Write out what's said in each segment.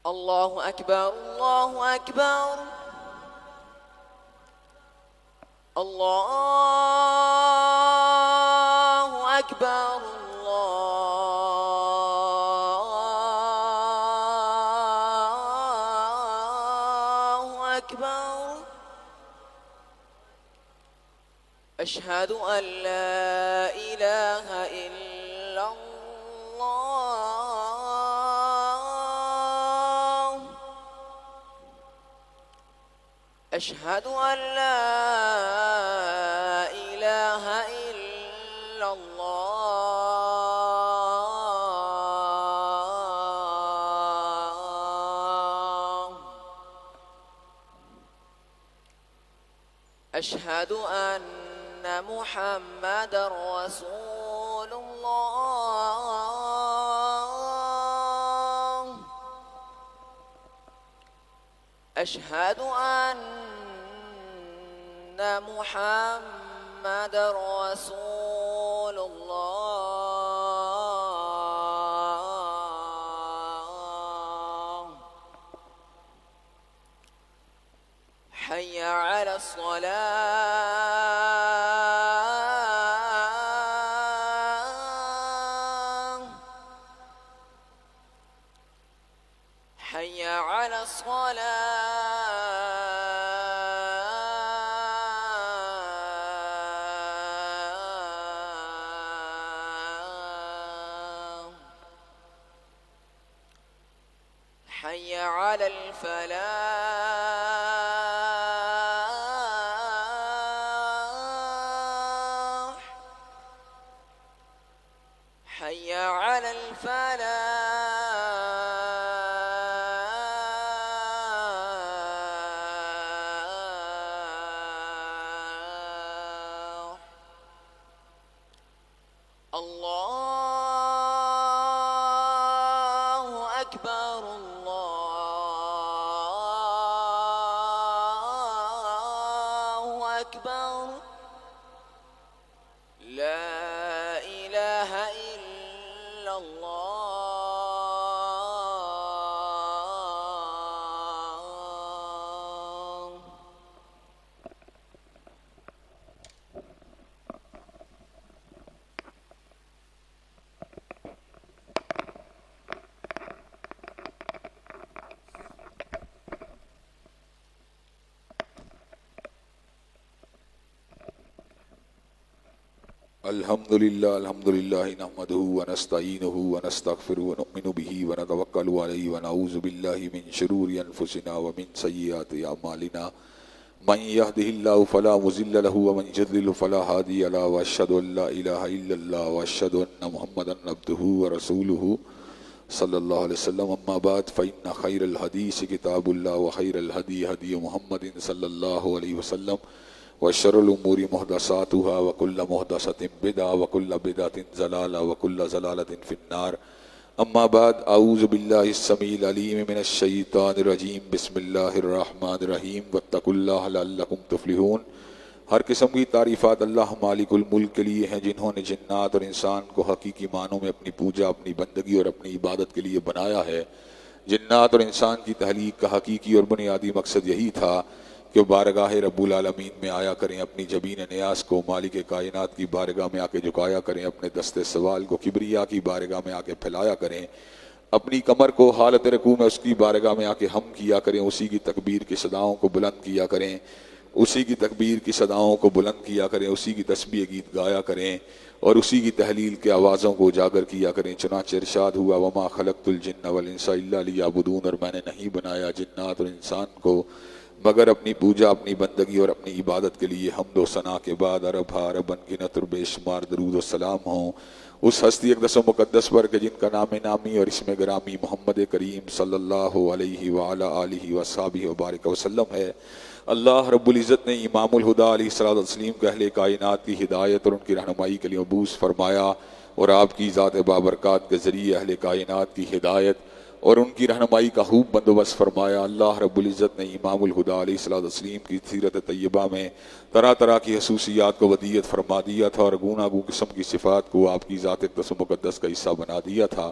الله أكبر الله أكبر الله أكبر الله أكبر أشهد أن لا إله إلا الله أشهد أن لا إله إلا الله أشهد أن محمد رسول الله أشهد أن محمد رسول الله حي على الصلاة حي على الصلاة حي على الفلاح حي على الفلاح الله أكبر الله أكبر لا إله إلا الله الحمد لله نحمده ونستعينه ونستغفره ونؤمن به ونتوكل عليه ونعوذ بالله من شرور أنفسنا ومن سيئات أعمالنا من يهده الله فلا مضل له ومن يضلل فلا هادي له وأشهد أن لا إله إلا الله وأشهد أن محمدا عبده ورسوله صلى الله عليه وسلم أما بعد فإن خير الحديث كتاب الله وخير الهدي هدي محمد صلى الله عليه وسلم وشر الأمور محدثاتها وكل محدثة بدعة وكل بدعة ضلالة وكل ضلالة في النار أما بعد أعوذ بالله السميع العليم من الشيطان الرجيم بسم الله الرحمن الرحيم واتقوا الله لعلكم تفلحون ہر قسم کی تعریفات اللہ مالک الملک کے لیے ہیں جنہوں نے جنات اور انسان کو حقیقی معنوں میں اپنی پوجا اپنی بندگی اور اپنی عبادت کے لیے بنایا ہے جنات اور انسان کی تخلیق کا حقیقی اور بنیادی مقصد یہی تھا کہ وہ بارگاہ رب العالمین میں آیا کریں اپنی جبین نیاز کو مالک کائنات کی بارگاہ میں آ کے جھکایا کریں اپنے دست سوال کو کبریا کی بارگاہ میں آ کے پھیلایا کریں اپنی کمر کو حالت رکوع میں اس کی بارگاہ میں آ کے ہم کیا کریں اسی کی تکبیر کی صداؤں کو بلند کیا کریں اسی کی تکبیر کی صداؤں کو بلند کیا کریں اسی کی تسبیح گیت گایا کریں اور اسی کی تحلیل کے آوازوں کو اجاگر کیا کریں چنانچہ ارشاد ہوا وما خلقت الجن والانس الا لیعبدون اور میں نے نہیں بنایا جنات اور انسان کو مگر اپنی پوجا اپنی بندگی اور اپنی عبادت کے لیے حمد و ثنا کے بعد عرب انگنت اور بے شمار درود و سلام ہوں اس ہستی اقدس و مقدس پر کہ جن کا نام نامی اور اسم گرامی محمد کریم صلی اللہ علیہ وعلی آلہ وصحبہ وبارک وسلم ہے. اللہ رب العزت نے امام الہدیٰ علیہ الصلوۃ والتسلیم کے اہل کائنات کی ہدایت اور ان کی رہنمائی کے لیے مبعوث فرمایا اور آپ کی ذات بابرکات کے ذریعے اہل کائنات کی ہدایت اور ان کی رہنمائی کا خوب بندوبست فرمایا۔ اللہ رب العزت نے امام الہدیٰ علیہ الصلوۃ والتسلیم کی سیرت طیبہ میں طرح طرح کی خصوصیات کو ودیت فرما دیا تھا اور گوناگوں قسم کی صفات کو آپ کی ذات اقدس و مقدس کا حصہ بنا دیا تھا۔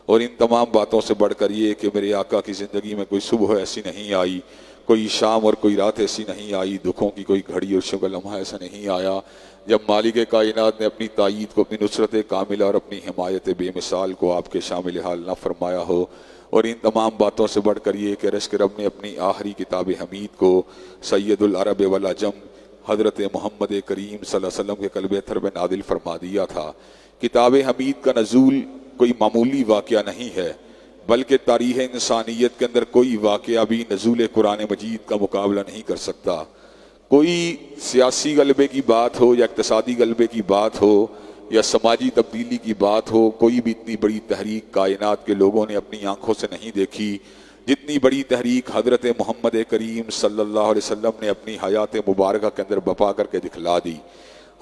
اور ان تمام باتوں سے بڑھ کر یہ کہ میرے آقا کی زندگی میں کوئی صبح ایسی نہیں آئی، کوئی شام اور کوئی رات ایسی نہیں آئی، دکھوں کی کوئی گھڑی اور شب کا لمحہ ایسا نہیں آیا جب مالک کائنات نے اپنی تائید کو، اپنی نصرت کاملہ اور اپنی حمایت بے مثال کو آپ کے شامل حال نہ فرمایا ہو۔ اور ان تمام باتوں سے بڑھ کر یہ کہ رزق رب نے اپنی آخری کتاب حمید کو سید العرب والعجم حضرت محمد کریم صلی اللہ علیہ وسلم کے قلب اطہر میں نازل فرما دیا تھا۔ کتاب حمید کا نزول کوئی معمولی واقعہ نہیں ہے، بلکہ تاریخ انسانیت کے اندر کوئی واقعہ بھی نزول قرآن مجید کا مقابلہ نہیں کر سکتا۔ کوئی سیاسی غلبے کی بات ہو یا اقتصادی غلبے کی بات ہو یا سماجی تبدیلی کی بات ہو، کوئی بھی اتنی بڑی تحریک کائنات کے لوگوں نے اپنی آنکھوں سے نہیں دیکھی جتنی بڑی تحریک حضرت محمد کریم صلی اللہ علیہ وسلم نے اپنی حیات مبارکہ کے اندر بپا کر کے دکھلا دی۔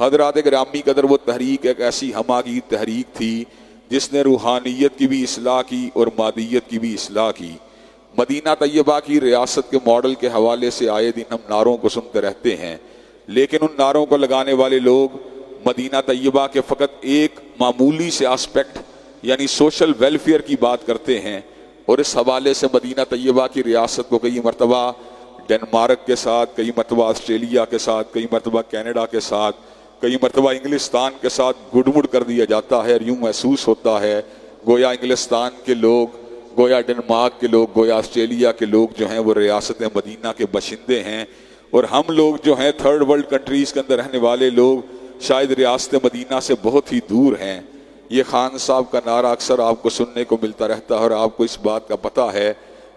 حضرات گرامی قدر، وہ تحریک ایک ایسی ہماگیر تحریک تھی جس نے روحانیت کی بھی اصلاح کی اور مادیت کی بھی اصلاح کی۔ مدینہ طیبہ کی ریاست کے ماڈل کے حوالے سے آئے دن ہم نعروں کو سنتے رہتے ہیں، لیکن ان نعروں کو لگانے والے لوگ مدینہ طیبہ کے فقط ایک معمولی سے آسپیکٹ یعنی سوشل ویلفیئر کی بات کرتے ہیں، اور اس حوالے سے مدینہ طیبہ کی ریاست کو کئی مرتبہ ڈنمارک کے ساتھ، کئی مرتبہ آسٹریلیا کے ساتھ، کئی مرتبہ کینیڈا کے ساتھ، کئی مرتبہ انگلستان کے ساتھ گڑمڑ کر دیا جاتا ہے، اور یوں محسوس ہوتا ہے گویا انگلستان کے لوگ، گویا ڈنمارک کے لوگ، گویا آسٹریلیا کے لوگ جو ہیں وہ ریاست مدینہ کے باشندے ہیں، اور ہم لوگ جو ہیں تھرڈ ورلڈ کنٹریز کے اندر رہنے والے لوگ شاید ریاست مدینہ سے بہت ہی دور ہیں۔ یہ خان صاحب کا نعرہ اکثر آپ کو سننے کو ملتا رہتا ہے، اور آپ کو اس بات کا پتہ ہے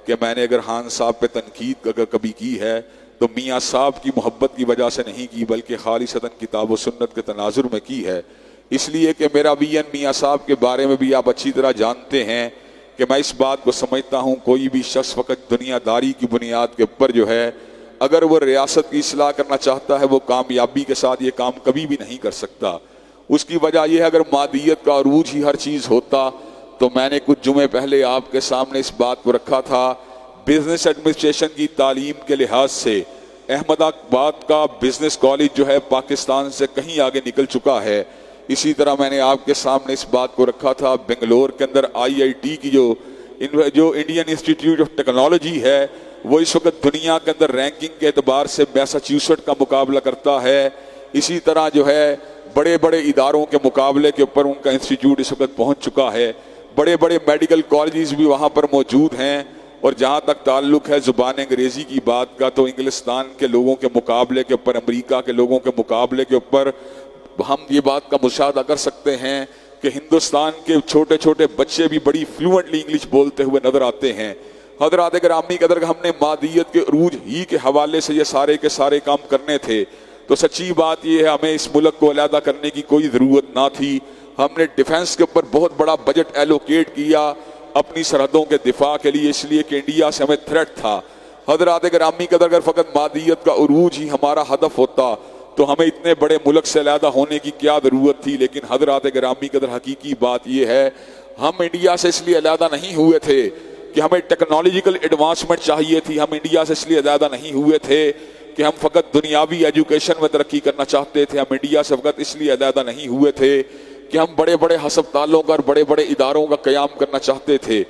کہ میں نے اگر خان صاحب پہ تنقید اگر کبھی کی ہے تو میاں صاحب کی محبت کی وجہ سے نہیں کی، بلکہ خالصتاً کتاب و سنت کے تناظر میں کی ہے، اس لیے کہ میرا وین میاں صاحب کے بارے میں بھی آپ اچھی طرح جانتے ہیں کہ میں اس بات کو سمجھتا ہوں کوئی بھی شخص فقط دنیا داری کی بنیاد کے اوپر جو ہے اگر وہ ریاست کی اصلاح کرنا چاہتا ہے وہ کامیابی کے ساتھ یہ کام کبھی بھی نہیں کر سکتا۔ اس کی وجہ یہ ہے اگر مادیت کا عروج ہی ہر چیز ہوتا تو میں نے کچھ جمعے پہلے آپ کے سامنے اس بات کو رکھا تھا، بزنس ایڈمنسٹریشن کی تعلیم کے لحاظ سے احمد آباد کا بزنس کالج جو ہے پاکستان سے کہیں آگے نکل چکا ہے۔ اسی طرح میں نے آپ کے سامنے اس بات کو رکھا تھا بنگلور کے اندر IIT کی جو انڈین انسٹیٹیوٹ آف ٹیکنالوجی ہے وہ اس وقت دنیا کے اندر رینکنگ کے اعتبار سے میساچیوسٹ کا مقابلہ کرتا ہے۔ اسی طرح جو ہے بڑے بڑے اداروں کے مقابلے کے اوپر ان کا انسٹیٹیوٹ اس وقت پہنچ چکا ہے، بڑے بڑے میڈیکل کالجز بھی وہاں پر موجود ہیں، اور جہاں تک تعلق ہے زبان انگریزی کی بات کا تو انگلستان کے لوگوں کے مقابلے کے اوپر، امریکہ کے لوگوں کے مقابلے کے اوپر ہم یہ بات کا مشاہدہ کر سکتے ہیں کہ ہندوستان کے چھوٹے چھوٹے بچے بھی بڑی فلوئنٹلی انگلش بولتے ہوئے نظر آتے ہیں۔ حضرات گرامی قدر ہم نے مادیت کے عروج ہی کے حوالے سے یہ سارے کے سارے کام کرنے تھے تو سچی بات یہ ہے ہمیں اس ملک کو علیحدہ کرنے کی کوئی ضرورت نہ تھی۔ ہم نے ڈیفنس کے اوپر بہت بڑا بجٹ ایلوکیٹ کیا اپنی سرحدوں کے دفاع کے لیے، اس لیے کہ انڈیا سے ہمیں تھریٹ تھا۔ حضرات گرامی قدر اگر فقط مادیت کا عروج ہی ہمارا ہدف ہوتا تو ہمیں اتنے بڑے ملک سے علیحدہ ہونے کی کیا ضرورت تھی، لیکن حضرات گرامی قدر حقیقی بات یہ ہے ہم انڈیا سے اس لیے علیحدہ نہیں ہوئے تھے کہ ہمیں ٹیکنالوجیکل ایڈوانسمنٹ چاہیے تھی، ہم انڈیا سے اس لیے علیحدہ نہیں ہوئے تھے کہ ہم فقط دنیاوی ایجوکیشن میں ترقی کرنا چاہتے تھے، ہم انڈیا سے فقط اس لیے علیحدہ نہیں ہوئے تھے کہ ہم بڑے بڑے ہسپتالوں کا اور بڑے بڑے اداروں کا قیام کرنا چاہتے تھے،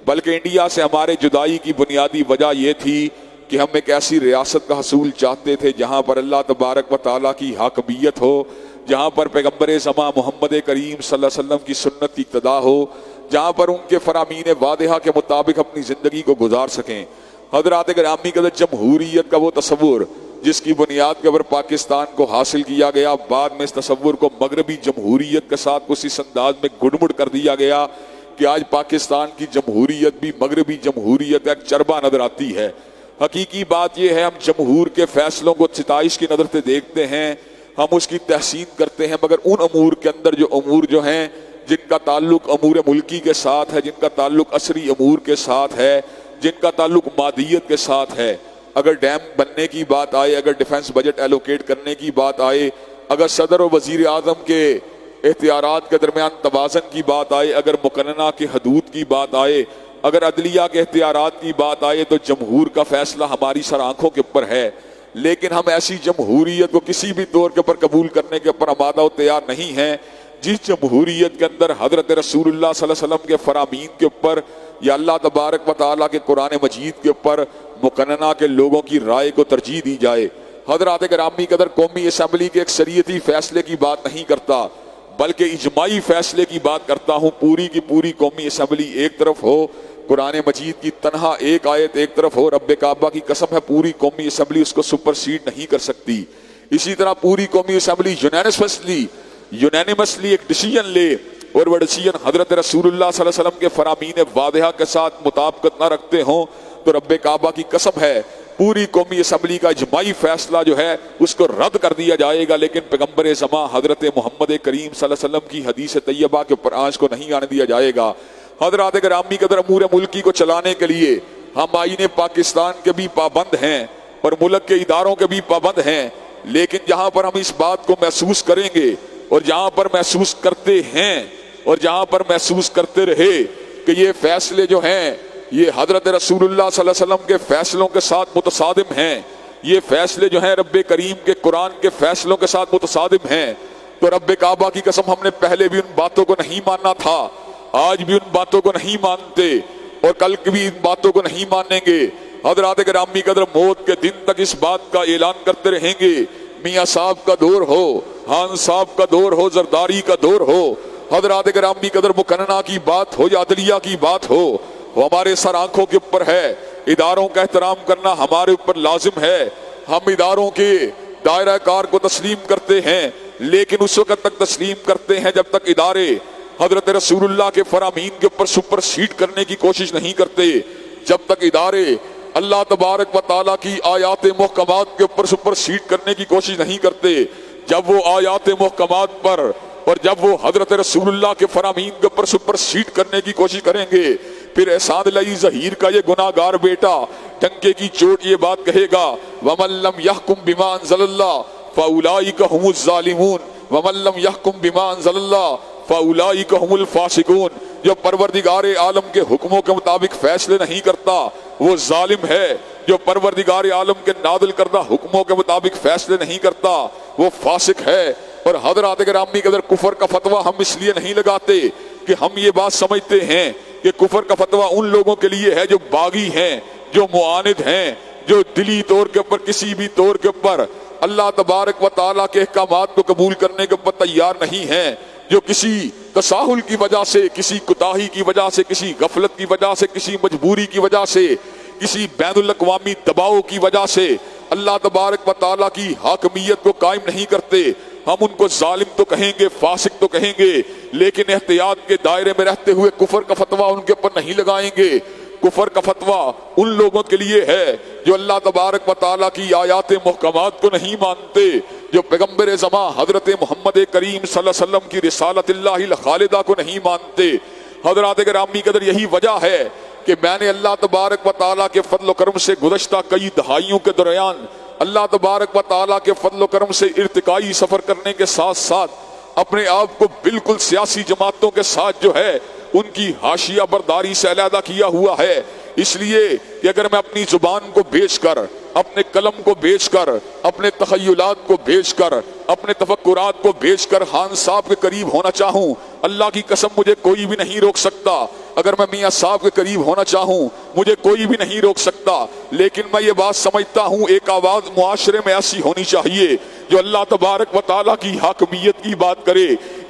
بلکہ انڈیا سے ہمارے جدائی کی بنیادی وجہ یہ تھی کہ ہم ایک ایسی ریاست کا حصول چاہتے تھے جہاں پر اللہ تبارک و تعالیٰ کی حاکمیت ہو، جہاں پر پیغمبر زماں محمد کریم صلی اللہ علیہ وسلم کی سنت کی اقتداء ہو، جہاں پر ان کے فرامین واضحہ کے مطابق اپنی زندگی کو گزار سکیں۔ حضرات گرامی قدر جمہوریت کا وہ تصور جس کی بنیاد کے اوپر پاکستان کو حاصل کیا گیا، بعد میں اس تصور کو مغربی جمہوریت کے ساتھ کچھ اس انداز میں گڑمڑ کر دیا گیا کہ آج پاکستان کی جمہوریت بھی مغربی جمہوریت کا ایک چربہ نظر آتی ہے۔ حقیقی بات یہ ہے ہم جمہور کے فیصلوں کو ستائش کی نظر سے دیکھتے ہیں، ہم اس کی تحسین کرتے ہیں، مگر ان امور کے اندر جو امور جو ہیں جن کا تعلق امور ملکی کے ساتھ ہے، جن کا تعلق عصری امور کے ساتھ ہے، جن کا تعلق مادیت کے ساتھ ہے، اگر ڈیم بننے کی بات آئے، اگر ڈیفنس بجٹ ایلوکیٹ کرنے کی بات آئے، اگر صدر و وزیر اعظم کے اختیارات کے درمیان توازن کی بات آئے، اگر مقننہ کی حدود کی بات آئے، اگر عدلیہ کے اختیارات کی بات آئے تو جمہور کا فیصلہ ہماری سر آنکھوں کے اوپر ہے، لیکن ہم ایسی جمہوریت کو کسی بھی طور کے اوپر قبول کرنے کے اوپر آمادہ و تیار نہیں ہیں جس جمہوریت کے اندر حضرت رسول اللہ صلی اللہ علیہ وسلم کے فرامین کے اوپر یا اللہ تبارک و تعالیٰ کے قرآن مجید کے اوپر مقننہ کے لوگوں کی رائے کو ترجیح دی جائے۔ حضرات گرامی قدر، قومی اسمبلی کے اکثریتی فیصلے کی بات نہیں کرتا بلکہ اجماعی فیصلے کی بات کرتا ہوں۔ پوری کی پوری قومی اسمبلی ایک طرف ہو، قرآن مجید کی تنہا ایک آیت ایک طرف ہو، رب کعبہ کی قسم ہے پوری قومی اسمبلی اس کو سپرسیڈ نہیں کر سکتی۔ اسی طرح پوری قومی اسمبلی یونینیمسلی ایک ڈیسیجن لے اور وہ ڈیسیجن حضرت رسول اللہ صلی اللہ علیہ وسلم کے فرامین واضحہ کے ساتھ مطابقت نہ رکھتے ہوں تو رب کعبہ کی قسم ہے پوری قومی اسمبلی کا اجماعی فیصلہ جو ہے اس کو رد کر دیا جائے گا، لیکن پیغمبر زمان حضرت محمد کریم صلی اللہ علیہ وسلم کی حدیث طیبہ کے اوپر آنچ کو نہیں آنے دیا جائے گا۔ حضرات گرامی قدر، امور ملکی کو چلانے کے لیے ہم آئین پاکستان کے بھی پابند ہیں اور ملک کے اداروں کے بھی پابند ہیں، لیکن جہاں پر ہم اس بات کو محسوس کریں گے اور جہاں پر محسوس کرتے ہیں اور جہاں پر محسوس کرتے رہے کہ یہ فیصلے جو ہیں یہ حضرت رسول اللہ صلی اللہ علیہ وسلم کے فیصلوں کے ساتھ متصادم ہیں، یہ فیصلے جو ہیں رب کریم کے قرآن کے فیصلوں کے ساتھ متصادم ہیں، تو رب کعبہ کی قسم ہم نے پہلے بھی ان باتوں کو نہیں ماننا تھا، آج بھی ان باتوں کو نہیں مانتے اور کل بھی ان باتوں کو نہیں مانیں گے۔ حضرات گرامی قدر، موت کے دن تک اس بات کا اعلان کرتے رہیں گے، میاں صاحب کا دور ہو، خان صاحب کا دور ہو، زرداری کا دور ہو، حضرات گرامی قدر مقننہ کی بات ہو یا عدلیہ کی بات ہو، وہ ہمارے سر آنکھوں کے اوپر ہے۔ اداروں کا احترام کرنا ہمارے اوپر لازم ہے۔ ہم اداروں کے دائرہ کار کو تسلیم کرتے ہیں، لیکن اس وقت تک تسلیم کرتے ہیں جب تک ادارے حضرت رسول اللہ کے فرامین کے اوپر سپر سیڈ کرنے کی کوشش نہیں کرتے، جب تک ادارے اللہ تبارک و تعالیٰ کی آیات محکمات کے اوپر سپر سیڈ کرنے کی کوشش نہیں کرتے۔ جب وہ آیات محکمات پر اور جب وہ حضرت رسول اللہ کے فرامین کے اوپر سپر سیڈ کرنے کی کوشش کریں گے، پھر احسان علی ظہیر کا یہ گناہ گار بیٹا ٹنکے کی چوٹ یہ بات کہے گا، وَمَن لَّمْ يَحْكُم بِمَا أَنزَلَ اللَّهُ فَأُولَٰئِكَ هُمُ الظَّالِمُونَ وَمَن لَّمْ يَحْكُم بِمَا أَنزَلَ اللَّهُ فَأُولَٰئِكَ هُمُ الْفَاسِقُونَ۔ جو پروردگار عالم کے حکموں کے مطابق فیصلے نہیں کرتا وہ ظالم ہے، جو پروردگار عالم کے نازل کردہ حکموں کے مطابق فیصلے نہیں کرتا وہ فاسق ہے۔ اور حضرات گرامی قدر، کفر کا فتویٰ ہم اس لیے نہیں لگاتے کہ ہم یہ بات سمجھتے ہیں کہ کفر کا فتویٰ ان لوگوں کے لیے ہے جو باغی ہیں، جو معاند ہیں، جو دلی طور کے اوپر کسی بھی طور کے اوپر اللہ تبارک و تعالیٰ کے احکامات کو قبول کرنے کے اوپر تیار نہیں ہیں، جو کسی تساہل کی وجہ سے، کسی کوتاہی کی وجہ سے، کسی غفلت کی وجہ سے، کسی مجبوری کی وجہ سے، کسی بین الاقوامی دباؤ کی وجہ سے اللہ تبارک و تعالیٰ کی حاکمیت کو قائم نہیں کرتے۔ ہم ان کو ظالم تو کہیں گے، فاسق تو کہیں گے، لیکن احتیاط کے دائرے میں رہتے ہوئے کفر کا فتویٰ ان کے اوپر نہیں لگائیں گے۔ کفر کا فتویٰ ان لوگوں کے لیے ہے جو اللہ تبارک و تعالیٰ کی آیات محکمات کو نہیں مانتے، جو پیغمبر زمان حضرت محمد کریم صلی اللہ علیہ وسلم کی رسالت اللہ الخالدہ کو نہیں مانتے۔ حضرات گرامی قدر، یہی وجہ ہے کہ میں نے اللہ تبارک و تعالیٰ کے فضل و کرم سے گزشتہ کئی دہائیوں کے دوران اللہ تبارک و تعالیٰ کے فضل و کرم سے ارتقائی سفر کرنے کے ساتھ ساتھ اپنے آپ کو بالکل سیاسی جماعتوں کے ساتھ جو ہے ان کی حاشیہ برداری سے علیحدہ کیا ہوا ہے، اس لیے کہ اگر میں اپنی زبان کو بیچ کر، اپنے قلم کو بیچ کر، اپنے تخیلات کو بیچ کر، اپنے تفکرات کو بیچ کر خان صاحب کے قریب ہونا چاہوں، اللہ کی قسم مجھے کوئی بھی نہیں روک سکتا۔ اگر میں میاں صاحب کے قریب ہونا چاہوں مجھے کوئی بھی نہیں روک سکتا، لیکن میں یہ بات سمجھتا ہوں ایک آواز معاشرے میں ایسی ہونی چاہیے جو اللہ تبارک و تعالیٰ کی حاکمیت کی بات کرے،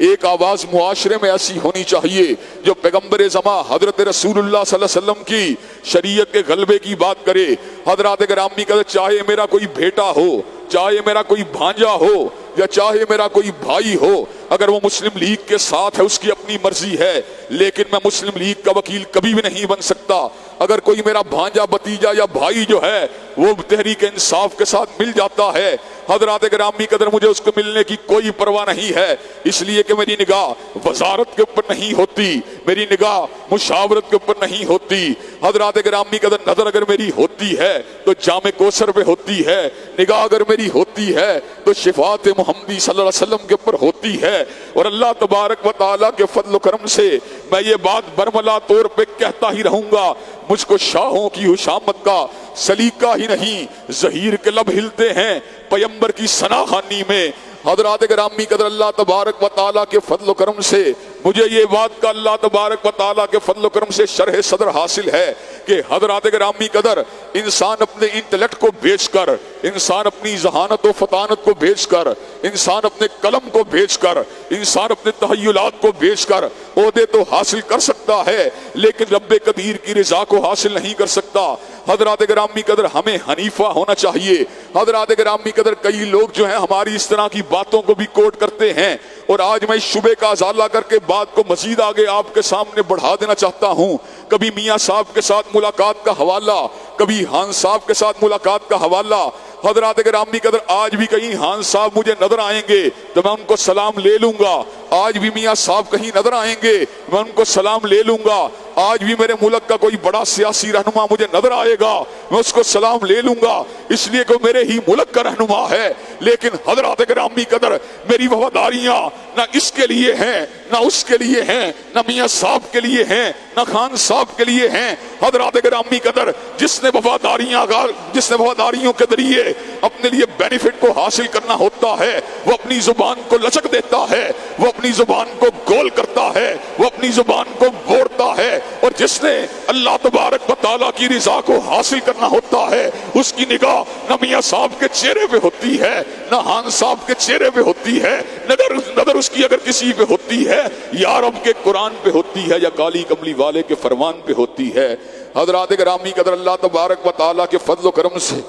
ایک آواز معاشرے میں ایسی ہونی چاہیے جو پیغمبر زمان حضرت رسول اللہ صلی اللہ علیہ وسلم کی شریعت کے غلبے کی بات کرے۔ حضرات گرامی قدر، چاہے میرا کوئی بیٹا ہو، چاہے میرا کوئی بھانجا ہو یا چاہے میرا کوئی بھائی ہو، اگر وہ مسلم لیگ کے ساتھ ہے اس کی اپنی مرضی ہے، لیکن میں مسلم لیگ کا وکیل کبھی بھی نہیں بن سکتا۔ اگر کوئی میرا بھانجا، بھتیجا یا بھائی جو ہے وہ تحریک انصاف کے ساتھ مل جاتا ہے، حضرات گرامی قدر مجھے اس کو ملنے کی کوئی پرواہ نہیں ہے، اس لیے کہ میری نگاہ وزارت کے اوپر نہیں ہوتی، میری نگاہ مشاورت کے اوپر نہیں ہوتی۔ حضرات گرامی قدر، نظر اگر میری ہوتی ہے تو جامع کوثر پہ ہوتی ہے، نگاہ اگر میری ہوتی ہے تو شفاعت محمدی صلی اللہ علیہ وسلم کے اوپر ہوتی ہے، اور اللہ تبارک و تعالیٰ کے فضل و کرم سے میں یہ بات برملا طور پہ کہتا ہی رہوں گا، مجھ کو شاہوں کی حشامت کا سلیقہ ہی نہیں، ظہیر کے لب ہلتے ہیں پیمبر کی ثنا خوانی میں۔ حضرات گرامی قدر، اللہ تبارک و تعالیٰ کے فضل و کرم سے مجھے یہ بات کا اللہ تبارک و تعالیٰ کے فضل و کرم سے شرح صدر حاصل ہے کہ حضرات گرامی قدر، انسان اپنے انٹلیکٹ کو بیچ کر، انسان اپنی ذہانت و فطانت کو بیچ کر، انسان اپنے قلم کو بیچ کر، انسان اپنے تخیلات کو بیچ کر عہدے تو حاصل کر سکتا ہے، لیکن رب قدیر کی رضا کو حاصل نہیں کر سکتا۔ حضرات گرامی قدر، ہمیں حنیفہ ہونا چاہیے۔ حضرات گرامی قدر، کئی لوگ جو ہیں ہماری اس طرح کی باتوں کو بھی کوٹ کرتے ہیں، اور آج میں اس شبے کا ازالہ کر کے بات کو مزید آگے آپ کے سامنے بڑھا دینا چاہتا ہوں۔ کبھی میاں صاحب کے ساتھ ملاقات کا حوالہ، کبھی ہان صاحب کے ساتھ ملاقات کا حوالہ۔ حضرات گرامی قدر، آج بھی کہیں ہان صاحب مجھے نظر آئیں گے تو میں ان کو سلام لے لوں گا۔ آج بھی میاں صاحب کہیں نظر آئیں گے میں ان کو سلام لے لوں گا۔ آج بھی میرے ملک کا کوئی بڑا سیاسی رہنما مجھے نظر آئے گا میں اس کو سلام لے لوں گا، اس لیے کہ میرے ہی ملک کا رہنما ہے۔ لیکن حضرات گرامی قدر، میری وفاداریاں نہ اس کے لیے ہیں، نہ اس کے لیے ہیں، نہ میاں صاحب کے لیے ہیں، نہ خان صاحب کے لیے ہیں۔ حضرات گرامی قدر، جس نے وفاداریوں کے ذریعے اپنے لیے بینیفٹ کو حاصل کرنا ہوتا ہے، وہ اپنی زبان کو لچک دیتا ہے، وہ اپنی زبان کو گول کرتا ہے، وہ اپنی زبان کو موڑتا ہے۔ اور جس نے اللہ تبارک و تعالیٰ کی رضا کو حاصل کرنا ہوتا ہے، اس کی نگاہ نہ میاں صاحب کے چہرے پہ ہوتی ہے، نہ ہان صاحب کے چہرے پہ ہوتی ہے، نظر اس کی اگر کسی پہ ہوتی ہے یا رب کے قرآن پہ ہوتی ہے یا کالی کملی والے کے فرمان پہ ہوتی ہے۔ حضرات گرامی قدر، اللہ تبارک و تعالیٰ کے فضل و کرم سے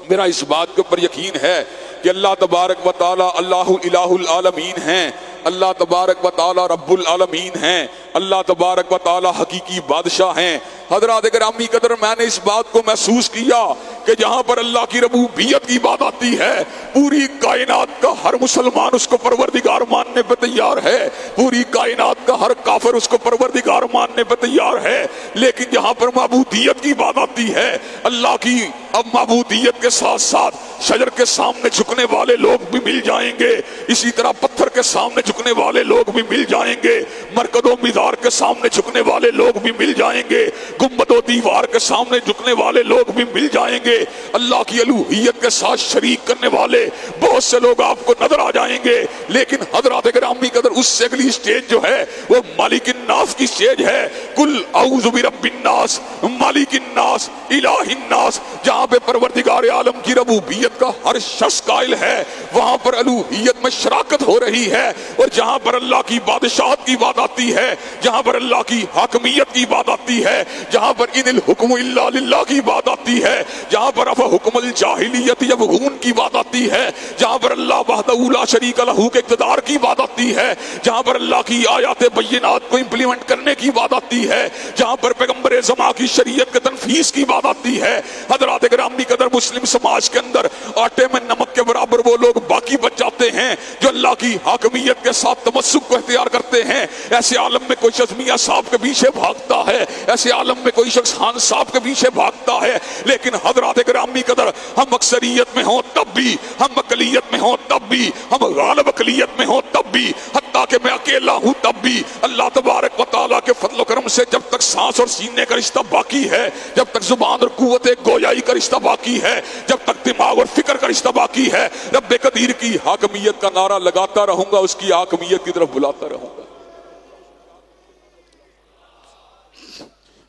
میرا اس بات کے اوپر یقین ہے کہ اللہ تبارک و تعالیٰ اللہ الہ العالمین ہیں، اللہ تبارک و تعالیٰ رب العالمین ہیں، اللہ تبارک و تعالیٰ حقیقی بادشاہ ہیں۔ حضرات گرامی قدر، میں نے اس بات کو محسوس کیا کہ جہاں پر اللہ کی ربوبیت کی بات آتی ہے، پوری کائنات کا ہر مسلمان اس کو پروردگار ماننے پہ تیار ہے، پوری کائنات کا ہر کافر اس کو پروردگار ماننے پہ تیار ہے۔ لیکن جہاں پر معبودیت کی بات آتی ہے اللہ کی، اب معبودیت کے ساتھ ساتھ شجر کے سامنے جھکنے والے لوگ بھی مل جائیں گے، اسی طرح پتھر کے سامنے جھکنے والے لوگ بھی مل جائیں گے، مرکز و مزار کے سامنے جھکنے والے لوگ بھی مل جائیں گے، گنبد و دیوار کے سامنے جھکنے والے لوگ بھی مل جائیں گے۔ اللہ کی الوہیت کے ساتھ شریک کرنے والے بہت سے لوگ آپ کو نظر آ جائیں گے۔ لیکن حضرات گرامی قدر، اس سے اگلی سٹیج جو ہے وہ مالک الناس کی سٹیج ہے۔ کل اعوذ برب الناس مالک الناس الہ الناس، جہاں پہ پروردگار عالم کی ربوبیت کا ہر شخص قائل ہے، وہاں پر الوہیت میں شراکت ہو رہی ہے۔ اور جہاں پر اللہ کی بادشاہت کی بات آتی ہے، جہاں پر اللہ کی حاکمیت کی بات آتی ہے، جہاں پر ان الحکم الا للہ کی بات آتی ہے، جہاں پر حکم الجاہلیت یبغون کی بات آتی ہے، جہاں پر اللہ وحدہ لا شریک لہ کے اقتدار کی بات آتی ہے، جہاں پر اللہ کی آیات بینات کو امپلیمنٹ کرنے کی بات آتی ہے، جہاں پر پیغمبر زمان کی شریعت کے تنفیذ کی بات آتی ہے۔ حضرات گرامی قدر، مسلم سماج کے اندر آٹے میں نمک کے برابر وہ لوگ باقی بچ جاتے ہیں جو اللہ کی حاکمیت کے ساتھ تمسک کو اختیار کرتے ہیں۔ ایسے عالم میں کوئی شخص میاں صاحب کے پیچھے بھاگتا ہے، ایسے عالم میں کوئی شخص خان صاحب کے پیچھے بھاگتا ہے، لیکن حضرات گرامی قدر، ہم اکثریت میں ہوں تب بھی، ہم اقلیت میں ہوں تب بھی، ہم غالب اقلیت میں ہوں تب بھی، حتیٰ کہ میں اکیلا ہوں تب بھی، اللہ تبارک و تعالیٰ کے فضل و کرم سے جب تک سانس اور سینے کا رشتہ باقی ہے، جب تک زبان اور قوت گویائی کا رشتہ باقی ہے، جب تک دماغ اور فکر کا رشتہ باقی ہے، رب قدیر کی حاکمیت کا نعرہ لگاتا رہوں گا، اس کی حاکمیت کی طرف بلاتا رہوں گا۔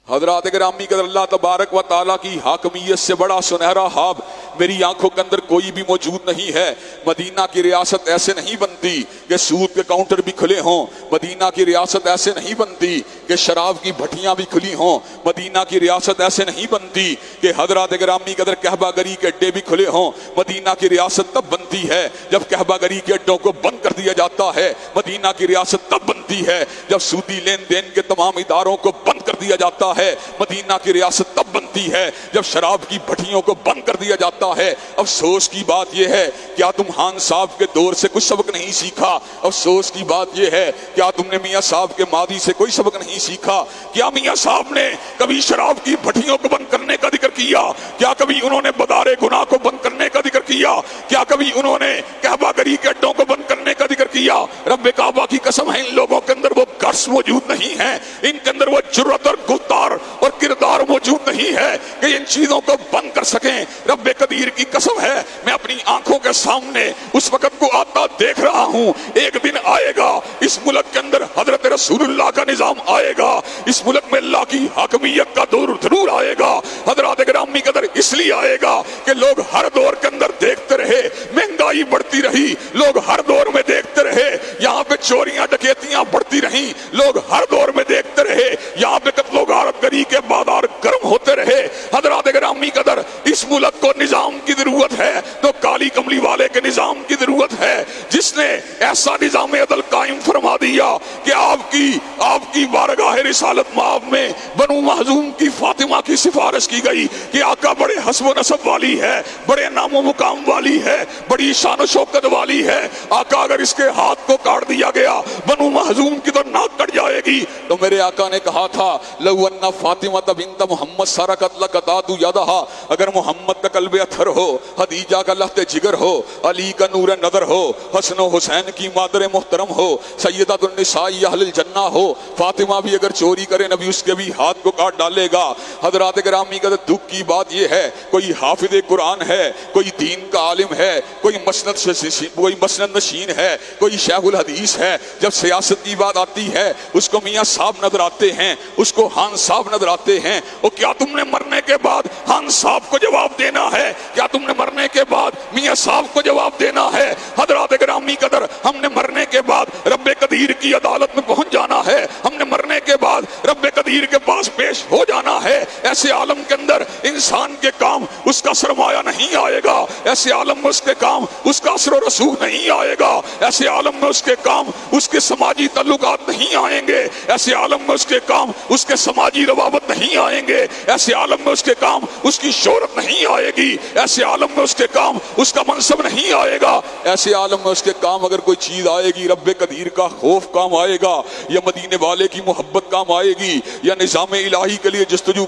حضرات گرامی قدر، اللہ تبارک و تعالیٰ کی حاکمیت سے بڑا سنہرا خواب میری آنکھوں کے اندر کوئی بھی موجود نہیں ہے۔ مدینہ کی ریاست ایسے نہیں بنتی کہ سود کے کاؤنٹر بھی کھلے ہوں، مدینہ کی ریاست ایسے نہیں بنتی کہ شراب کی بھٹیاں بھی کھلی ہوں، مدینہ کی ریاست ایسے نہیں بنتی کہ حضرات گرامی قدر کعبہ گری کے اڈے بھی کھلے ہوں۔ مدینہ کی ریاست تب بنتی ہے جب کعبہ گری کے اڈوں کو بند کر دیا جاتا ہے، مدینہ کی ریاست تب بنتی ہے جب سودی لین دین کے تمام اداروں کو بند کر دیا جاتا ہے، مدینہ کی ریاست تب بنتی ہے جب شراب کی بھٹیوں کو بند کر دیا جاتا ہے۔ افسوس کی بات یہ ہے، کیا تم خان صاحب کے دور سے کچھ سبق نہیں سیکھا؟ افسوس کی بات یہ ہے، کیا تم نے میاں صاحب کے ماضی سے کوئی سبق نہیں سیکھا؟ کیا میاں صاحب نے کبھی شراب کی بھٹیوں کو بند کرنے کا ذکر کیا؟ کیا کبھی انہوں نے بدارے گناہ کو بند کرنے کا ذکر کیا؟ کیا کبھی انہوں نے کعبہ گری کے اڈوں کو بند کرنے کا ذکر کیا؟ رب کعبہ کی قسم ہے، ان لوگوں کے اندر وہ گٹس موجود نہیں ہیں، ان کے اندر وہ جرأت اور گفتار اور کردار موجود نہیں ہے کہ ان چیزوں کو بند کر سکیں۔ رب قدیر کی قسم ہے، میں اپنی آنکھوں کے سامنے اس وقت کو آتا دیکھ رہا ہوں۔ ایک دن آئے گا اس ملک کے اندر حضرت رسول اللہ کا نظام آئے گا، اس ملک میں اللہ کی حاکمیت کا دور ضرور آئے گا۔ حضرات گرامی قدر اس لیے آئے گا کہ لوگ ہر دور کے اندر دیکھتے رہے مہنگائی بڑھتی رہی، لوگ ہر دور میں دیکھتے رہے یہاں پہ چوریاں ڈکیتیاں بڑھتی رہیں، لوگ ہر دور میں دیکھتے رہے یہاں پہ قتل و غارت گری کے بازار گرم ہوتے رہے۔ حضرات گرامی قدر اس ملک کو نظام کی ضرورت ہے تو کالی کملی والے کے نظام کی ضرورت ہے، جس نے ایسا نظام عدل قائم فرما دیا کہ آپ کی بارگاہ رسالت مآب میں بنو مخزوم کی فاطمہ کی سفارش کی گئی کہ آقا بڑے حسب و نسب والی ہے، بڑے نام و مقام والی ہے، بڑی شان و شوکت والی ہے، آقا اگر اس کے ہاتھ کو کاٹ دیا گیا بنو مخزوم کی تو ناک کٹ جائے گی۔ تو میرے آقا نے کہا تھا لو ان فاطمہ بنت محمد سرقت لقطعت یدہا، اگر محمد کا قلب اطہر ہو، خدیجہ کا لخت جگر ہو، علی کا نور نظر ہو، حسن و حسین کی مادر محترم ہو، سیدۃ النساء اہل الجنہ ہو، فاطمہ بھی اگر چوری کرے نبی اس کے بھی ہاتھ کو کاٹ ڈالے گا۔ حضرات گرامی کا دکھ کی بات یہ ہے، کوئی حافظ قرآن ہے، کوئی دین کا عالم ہے، کوئی مسند نشین ہے، کوئی شیخ الحدیث ہے، جب سیاست کی بات آتی ہے اس کو میاں صاحب نظر آتے ہیں، اس کو خان صاحب نظر آتے ہیں۔ اور کیا تم نے مرنے کے بعد خان صاحب کو جواب دینا ہے؟ کیا تم نے مرنے کے بعد میاں صاحب کو جواب دینا ہے؟ حضرات گرامی قدر ہم نے مرنے کے بعد رب قدیر کی عدالت میں پہنچ جانا ہے، ہم نے مرنے کے بعد رب قدیر کے پاس پیش ہو جانا ہے۔ ایسے عالم کے اندر انسان کے کام اس کا سرمایہ نہیں آئے گا، ایسے عالم میں اس کے کام اس کا اثر و رسوخ نہیں آئے گا، ایسے عالم میں اس کے کام اس کے سماجی تعلقات نہیں آئیں گے، ایسے عالم میں اس کے کام اس کے سماجی روابط نہیں آئیں گے، ایسے عالم میں اس کے کام اس کی شہرت نہیں آئے گی، ایسے عالم میں اس کے کام اس کا منصب نہیں آئے گا، ایسے عالم میں اس کے کام اگر کوئی چیز آئے گی رب قدیر کا خوف کام آئے گا، یا مدینے والے کی محبت کام آئے گی، یا نظام الہی کے لیے جستجو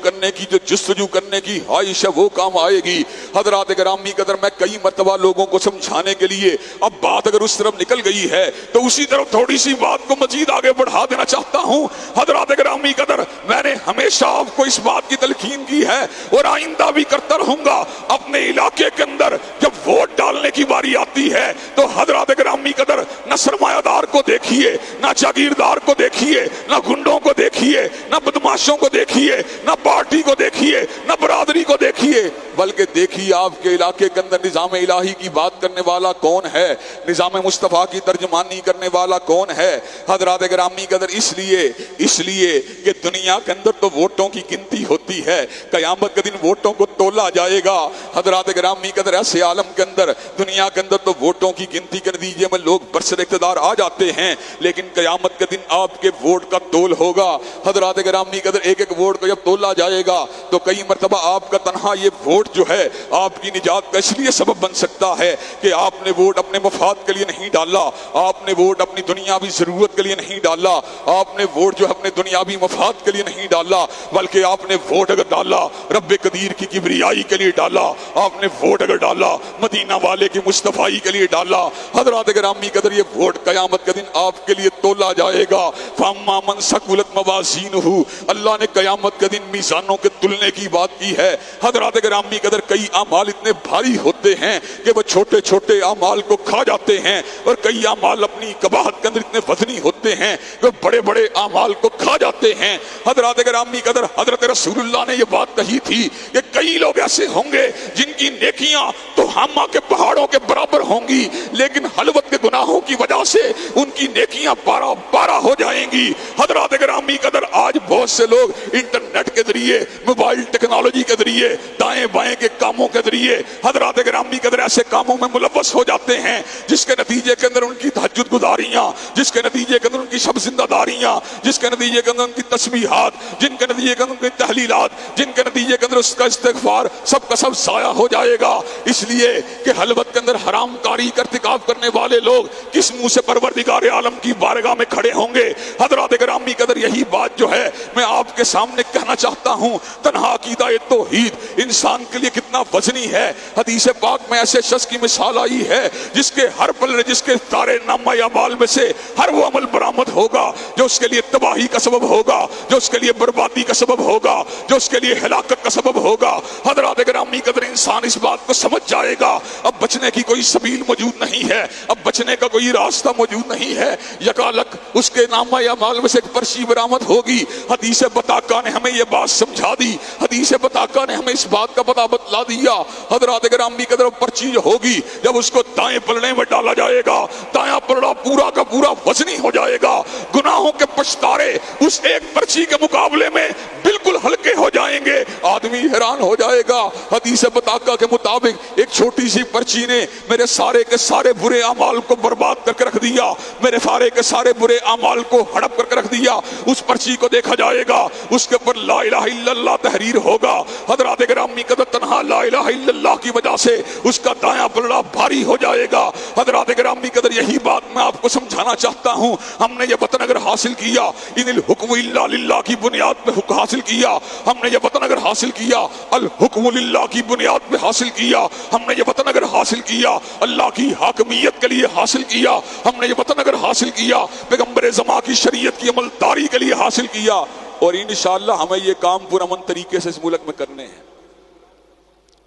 کرنے کی خواہش ہے وہ کام آئے گی۔ حضرات گرامی قدر میں کئی مرتبہ لوگوں کو سمجھانے کے لیے اب بات اگر اس طرف نکل گئی ہے تو اسی طرف تھوڑی سی بات کو مزید آگے بڑھا دینا چاہتا ہوں۔ حضرات گرامی قدر میں نے ہمیشہ آپ کو اس بات کی تلقین کی ہے اور آئندہ بھی کرتا رہوں گا، اپنے علاقے کے اندر جب ووٹ ڈالنے کی باری آتی ہے تو حضرات گرامی قدر نہ سرمایہ دار کو دیکھیے، نہ جاگیردار کو دیکھیے، نہ گنڈوں کو دیکھیے، نہ بدماشوں کو دیکھیے، نہ پارٹی کو دیکھیے، نہ برادری کو دیکھیے، بلکہ دیکھیے آپ کے علاقے کے اندر نظام الہی کی بات کرنے والا کون ہے، نظام مصطفیٰ کی ترجمانی کرنے والا کون ہے۔ حضرات گرامی قدر اس لیے کہ دنیا کے اندر تو ووٹوں کی گنتی ہوتی ہے، قیامت کے دن ووٹوں کو تولا جائے گا۔ حضرات گرامی قدر ایسے عالم کے اندر دنیا کے اندر تو ووٹوں کی گنتی کے نتیجے میں لوگ برسر اقتدار آ جاتے ہیں، لیکن قیامت کے دن آپ کے ووٹ کا تول ہوگا۔ حضرات گرامی قدر ایک ایک ووٹ کو جب تولا جائے گا تو کئی مرتبہ آپ کا تنہا یہ ووٹ جو ہے آپ کی نجات کا اس لیے سبب بن سکتا ہے کہ آپ نے ووٹ اپنے مفاد کے لیے نہیں ڈالا، آپ نے ووٹ اپنی دنیاوی ضرورت کے لیے نہیں ڈالا، آپ نے ووٹ جو اپنے دنیاوی مفاد کے لیے نہیں ڈالا، بلکہ آپ نے ووٹ اگر ڈالا رب قدیر کی کبریائی کے لیے ڈالا، آپ نے ووٹ اگر ڈالا مدینہ والے کی مصطفائی کے لیے ڈالا۔ حضرات گرامی قدر یہ ووٹ قیامت کے دن آپ کے لیے تولا جائے گا۔ فَأَمَّا مَنْ ثَقُلَتْ مَوَازِينُهُ، اللہ نے قیامت کے دن میزانوں کے تلنے کی بات کی ہے۔ حضرات گرامی قدر کئی اعمال اتنے بھاری ہوتے ہیں کہ وہ چھوٹے چھوٹے اعمال کو کھا جاتے ہیں، اور کئی اعمال اپنی قباحت کے اندر اتنے وزنی ہوتے ہیں کہ بڑے بڑے اعمال کو کھا جاتے ہیں۔ حضرات گرامی قدر حضرت رسول اللہ نے یہ بات کہی تھی کہ کئی لوگ ایسے ہوں گے جن کی نیکیاں تو ہامہ کے پہاڑوں کے برابر ہوں گی، لیکن خلوت کے گناہوں کی وجہ سے ان کی نیکیاں پارا پارا ہو جائیں گی۔ حضرات گرامی قدر آج بہت سے لوگ انٹرنیٹ کے ذریعے، موبائل ٹیکنالوجی کے ذریعے، دائیں بائیں کے کاموں کے ذریعے حضرات گرامی قدر ایسے کاموں میں ملوث ہو جاتے ہیں جس کے نتیجے کے اندر ان کی تہجد گزاریاں، جس کے نتیجے کے اندر ان کی شب زندہ داریاں، جس کے نتیجے کے اندر ان کی تسبیحات، جن کے نتیجے کے اندر ان کی تحلیلات، جن کے نتیجے کے اندر اس کا استغفار سب کا سب ضائع ہو جائے گا، اس لیے کہ خلوت کے اندر حرام کاری کا ارتکاب کرنے والے لوگ کس منہ سے پروردگار عالم کی بارگاہ میں کھڑے ہوں گے۔ حضرات گرامی قدر یہی بات جو ہے میں آپ کے سامنے کہنا چاہتا ہوں، تنہا عقیدہ توحید انسان کے لیے کتنا وزنی ہے۔ حدیث پاک میں ایسے شخص کی مثال آئی ہے جس کے ہر پلڑے، جس کے تارے نامہ اعمال میں سے ہر وہ عمل برابر برآمد ہوگا جو اس کے لیے تباہی کا سبب ہوگا، جو اس کے لیے بربادی کا سبب ہوگا، جو اس کے لیے ہلاکت کا سبب ہوگا۔ حضرات گرامی قدر انسان اس بات کو سمجھ جائے گا اب بچنے کی کوئی سبیل موجود نہیں ہے، اب بچنے کا کوئی راستہ موجود نہیں ہے۔ یکالک اس کے نامہ اعمال میں سے ایک پرچی برآمد ہوگی۔ حدیث بطاقہ نے ہمیں یہ بات سمجھا دی، حدیث بطاقہ نے ہمیں اس بات کا پتہ بتلا دیا۔ حضرات گرامی قدر پرچی جو ہوگی جب اس کو دائیں پلڑے میں ڈالا جائے گا، دایاں پلڑا پورا کا پورا وزنی ہو جائے گا، گناہوں کے پچھتارے اس ایک پرچی کے مقابلے میں بالکل ہلکے ہو جائیں گے۔ آدمی حیران ہو جائے گا۔ حدیث بطاقہ کے مطابق ایک چھوٹی سی پرچی نے میرے سارے کے سارے برے اعمال کو برباد کر کے رکھ دیا، میرے سارے کے سارے برے اعمال کو ہڑپ کر کے رکھ دیا۔ اس پرچی کو دیکھا جائے گا، اس کے اوپر لا الہ الا اللہ تحریر ہوگا۔ حضرات گرامی قدر تنہا لا الہ الا اللہ کی وجہ سے اس کا دایاں پلڑا بھاری ہو جائے گا۔ حضرات گرامی قدر یہی بات میں آپ کو سمجھانا چاہتا ہوں۔ ہم نے یہ وطن اگر حاصل کیا، ان الحکم الا للہ کی بنیاد پہ حکم حاصل کیا، ہم نے یہ وطن اگر حاصل کیا الحکم للہ کی بنیاد پہ حاصل کیا، ہم نے یہ وطن اگر حاصل کیا اللہ کی حاکمیت کے لیے حاصل کیا، ہم نے یہ وطن اگر حاصل کیا پیغمبر زمان کی شریعت کی عمل داری کے لیے حاصل کیا، اور انشاءاللہ ہمیں یہ کام پرامن طریقے سے اس ملک میں کرنے ہیں۔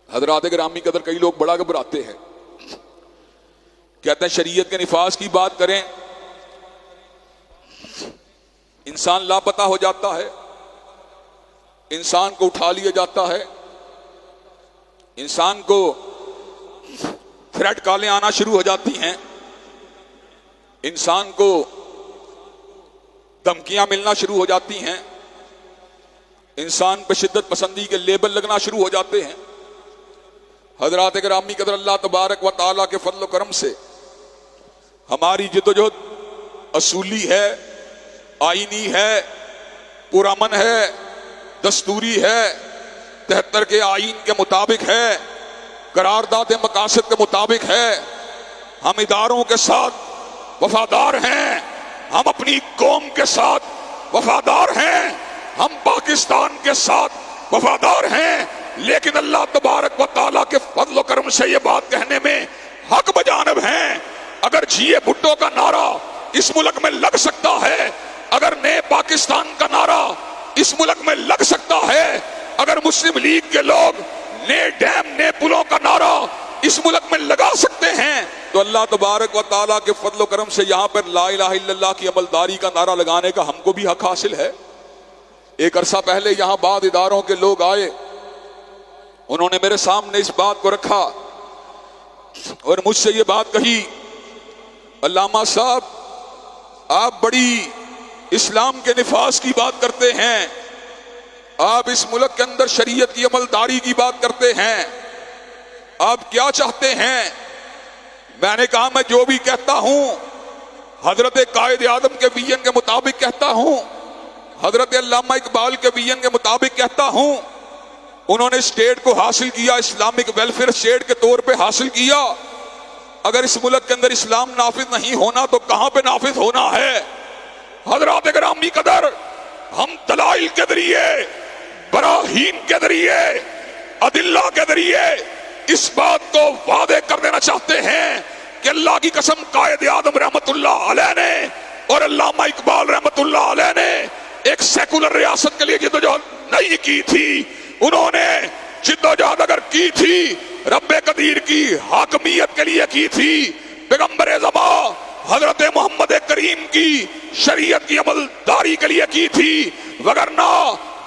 حضرات گرامی قدر کئی لوگ بڑا گھبراتے ہیں، کہتے ہیں شریعت کے نفاذ کی بات کریں، انسان لاپتہ ہو جاتا ہے، انسان کو اٹھا لیا جاتا ہے، انسان کو تھریٹ کالیں آنا شروع ہو جاتی ہیں، انسان کو دھمکیاں ملنا شروع ہو جاتی ہیں، انسان پہ شدت پسندی کے لیبل لگنا شروع ہو جاتے ہیں۔ حضرات گرامی قدر اللہ تبارک و تعالیٰ کے فضل و کرم سے ہماری جدوجہد اصولی ہے، آئینی ہے، پرامن ہے، دستوری ہے، 73 کے آئین کے مطابق ہے، قرارداد مقاصد کے مطابق ہے۔ ہم اداروں کے ساتھ وفادار ہیں، ہم اپنی قوم کے ساتھ وفادار ہیں، ہم پاکستان کے ساتھ وفادار ہیں، لیکن اللہ تبارک و تعالیٰ کے فضل و کرم سے یہ بات کہنے میں حق بجانب ہیں۔ اگر جیے بھٹو کا نعرہ اس ملک میں لگ سکتا ہے، اگر نئے پاکستان کا نعرہ اس ملک میں لگ سکتا ہے، اگر مسلم لیگ کے لوگ نئے ڈیم نئے پلوں کا نعرہ اس ملک میں لگا سکتے ہیں، تو اللہ تبارک و تعالیٰ کے فضل و کرم سے یہاں پر لا الہ الا اللہ کی عملداری کا نعرہ لگانے کا ہم کو بھی حق حاصل ہے۔ ایک عرصہ پہلے یہاں بعض اداروں کے لوگ آئے، انہوں نے میرے سامنے اس بات کو رکھا اور مجھ سے یہ بات کہی، علامہ صاحب آپ بڑی اسلام کے نفاذ کی بات کرتے ہیں، آپ اس ملک کے اندر شریعت کی عملداری کی بات کرتے ہیں، آپ کیا چاہتے ہیں؟ میں نے کہا میں جو بھی کہتا ہوں حضرت قائد اعظم کے ویژن کے مطابق کہتا ہوں، حضرت علامہ اقبال کے ویژن کے مطابق کہتا ہوں۔ انہوں نے اسٹیٹ کو حاصل کیا، اسلامک ویلفیئر اسٹیٹ کے طور پہ حاصل کیا۔ اگر اس ملک کے اندر اسلام نافذ نہیں ہونا تو کہاں پہ نافذ ہونا ہے؟ حضرات گرامی قدر، ہم دلائل کے ذریعے، براہین کے ذریعے، ادلہ کے ذریعے اس بات کو واضح کر دینا چاہتے ہیں کہ اللہ کی قسم قائد اعظم رحمت اللہ علیہ نے اور علامہ اقبال رحمت اللہ علیہ نے ایک سیکولر ریاست کے لیے جدوجہد نہیں کی تھی، انہوں نے جدوجہد اگر کی تھی رب قدیر کی حاکمیت کے لیے کی تھی، پیغمبر زمان حضرت محمد کریم کی شریعت کی عمل داری کے لیے کی تھی، وگرنہ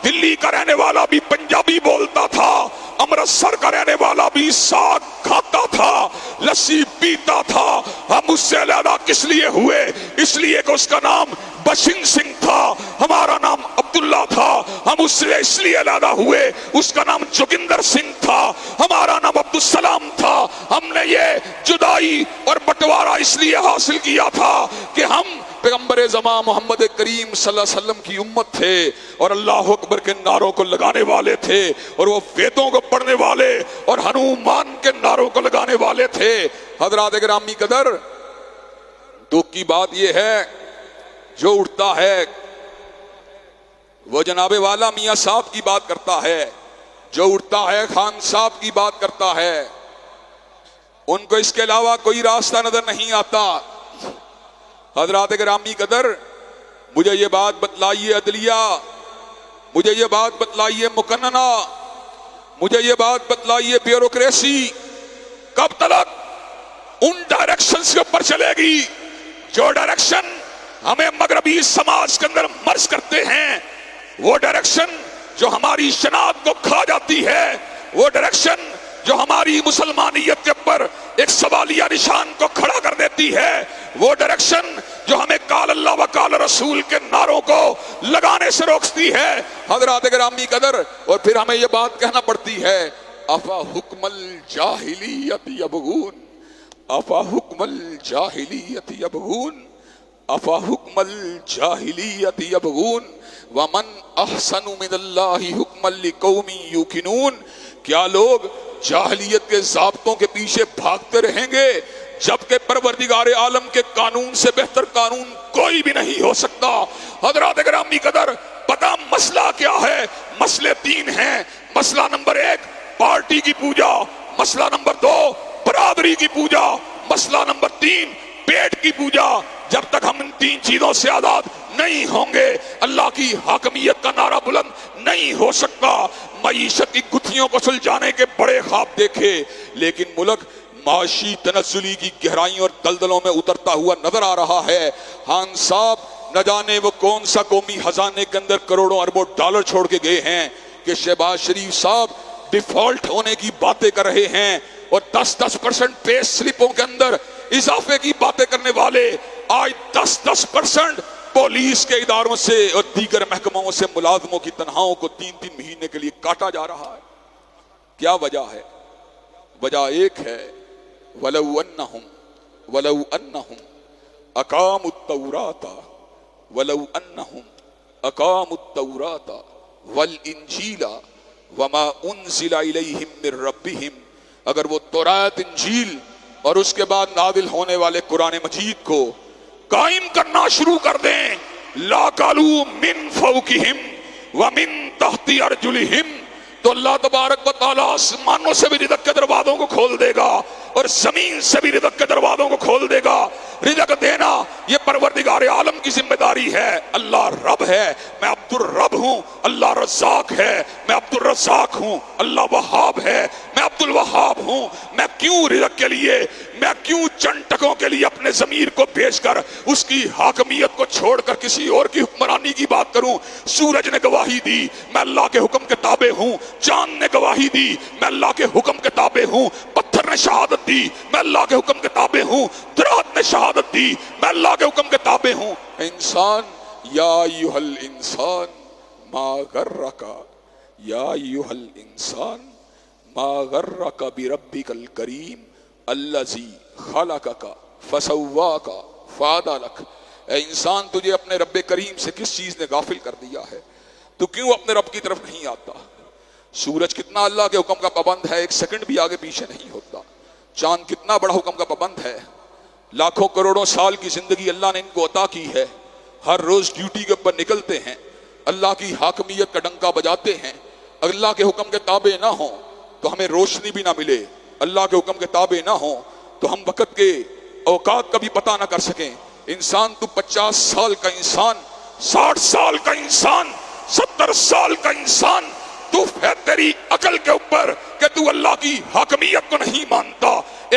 دلی کا رہنے والا بھی پنجابی بولتا تھا، امرتسر کا رہنے والا بھی ساگ کھاتا تھا، لسی پیتا تھا۔ ہم اس سے علیحدہ کس لیے ہوئے؟ اس لیے کہ اس کا نام بشنگ سنگھ تھا، ہمارا نام عبداللہ تھا۔ ہم اس لیے علیحدہ ہوئے، اس کا نام جوگندر سنگھ تھا، ہمارا نام عبدالسلام تھا۔ ہم نے یہ جدائی اور بٹوارہ اس لیے حاصل کیا تھا کہ ہم پیغمبر زمان محمد کریم صلی اللہ علیہ وسلم کی امت تھے اور اللہ اکبر کے نعروں کو لگانے والے تھے، اور وہ ویدوں کو پڑھنے والے اور ہنومان کے نعروں کو لگانے والے تھے۔ حضرات گرامی قدر، دکھ کی بات یہ ہے جو اٹھتا ہے وہ جناب والا میاں صاحب کی بات کرتا ہے، جو اٹھتا ہے خان صاحب کی بات کرتا ہے، ان کو اس کے علاوہ کوئی راستہ نظر نہیں آتا۔ حضرات گرامی قدر، مجھے یہ بات بتلائیے عدلیہ، مجھے یہ بات بتلائیے مقننہ، مجھے یہ بات بتلائیے بیوروکریسی، کب تک ان ڈائریکشنز کے اوپر چلے گی جو ڈائریکشن ہمیں مغربی سماج کے اندر مرض کرتے ہیں، وہ ڈائریکشن جو ہماری شناخت کو کھا جاتی ہے، وہ ڈائریکشن جو ہماری مسلمانیت کے اوپر ایک سوالیہ نشان کو کھڑا کر دیتی ہے، وہ ڈائریکشن جو ہمیں قال اللہ و قال رسول کے نعروں کو لگانے سے روکتی ہے۔ حضرات گرامی قدر، اور پھر ہمیں یہ بات کہنا پڑتی ہے، افا حکم الجاہلیت یبغون، افا حکم الجاہلیت یبغون، افا حکم الجاہلیت یبغون ومن احسن من اللہ حکما لقوم یوقنون۔ کیا لوگ جاہلیت کے ضابطوں کے پیچھے بھاگتے رہیں گے جبکہ پروردگار عالم کے قانون سے بہتر قانون کوئی بھی نہیں ہو سکتا؟ حضرات گرامی قدر، پتہ مسئلہ کیا ہے؟ مسئلے تین ہیں۔ مسئلہ نمبر ایک پارٹی کی پوجا، مسئلہ نمبر دو برادری کی پوجا، مسئلہ نمبر تین پیٹ کی پوجا۔ جب تک ہم ان تین چیزوں سے آزاد نہیں ہوں گے، اللہ کی حاکمیت کا نعرہ بلند نہیں ہو سکتا۔ معیشت کی گتھیوں کو سلجھانے کے بڑے خواب دیکھے، لیکن ملک معاشی تنزلی کی گہرائیوں اور دلدلوں میں اترتا ہوا نظر آ رہا ہے۔ خان صاحب نہ جانے وہ کون سا قومی خزانے کے اندر کروڑوں اربوں ڈالر چھوڑ کے گئے ہیں کہ شہباز شریف صاحب ڈیفالٹ ہونے کی باتیں کر رہے ہیں، اور 10% پے سلپوں کے اندر اضافے کی باتیں کرنے والے آج 10% پولیس کے اداروں سے اور دیگر محکموں سے ملازموں کی تنخواہوں کو 3 مہینے کے لیے کاٹا جا رہا ہے۔ کیا وجہ ہے؟ وجہ ایک ہے، وَلَوْ أَنَّهُمْ أَقَامُوا التَّوْرَاةَ وَلَوْ أَنَّهُمْ أَقَامُوا التَّوْرَاةَ وَالْإِنْجِيلَ وَمَا أُنزِلَ إِلَيْهِمْ مِنْ رَبِّهِمْ، اگر وہ تورات، انجیل اور اس کے بعد نازل ہونے والے قرآن مجید کو قائم کرنا شروع کر دیں، لا قالوا من فوقہم ومن تحت ارجلہم، تو اللہ تبارک و تعالیٰ آسمانوں سے بھی رزق کے دروازوں کو کھول دے گا اور زمین سے بھی رزق کے دروازوں کو کھول دے گا۔ رزق دینا یہ پروردگار عالم کی ذمہ داری ہے۔ اللہ رب ہے، میں عبد الرب ہوں، اللہ رزاق ہے، میں عبد الرزاق ہوں، اللہ وہاب ہے، میں عبد الوہاب ہوں۔ میں کیوں رزق کے لیے، میں کیوں چند ٹکوں کے لیے اپنے ضمیر کو بیچ کر اس کی حاکمیت کو چھوڑ کر کسی اور کی حکمرانی کی بات کروں؟ سورج نے گواہی دی میں اللہ کے حکم کے تابع ہوں، چاند نے گواہی دی میں اللہ کے حکم کے تابع ہوں، پتھر نے شہادت دی میں اللہ کے حکم کے تابع ہوں، درخت نے شہادت دی میں اللہ کے حکم کے تابع ہوں۔ انسان، یا ایھا الانسان ما غرک، یا ایھا الانسان ما غرک بربک الکریم الذی خلقک فسواک فعدلک۔ اے انسان، تجھے اپنے رب کریم سے کس چیز نے غافل کر دیا ہے؟ تو کیوں اپنے رب کی طرف نہیں آتا؟ سورج کتنا اللہ کے حکم کا پابند ہے، ایک سیکنڈ بھی آگے پیچھے نہیں ہوتا۔ چاند کتنا بڑا حکم کا پابند ہے، لاکھوں کروڑوں سال کی زندگی اللہ نے ان کو عطا کی ہے، ہر روز ڈیوٹی کے اوپر نکلتے ہیں، اللہ کی حاکمیت کا ڈنکا بجاتے ہیں۔ اگر اللہ کے حکم کے تابع نہ ہوں تو ہمیں روشنی بھی نہ ملے، اللہ کے حکم کے تابع نہ ہوں تو ہم وقت کے اوقات کا بھی پتہ نہ کر سکیں۔ انسان، تو 50 سال کا انسان، 60 سال کا انسان، 70 سال کا انسان، تو ہے تیری عقل کے اوپر کہ تو اللہ کی حاکمیت کو نہیں مانتا،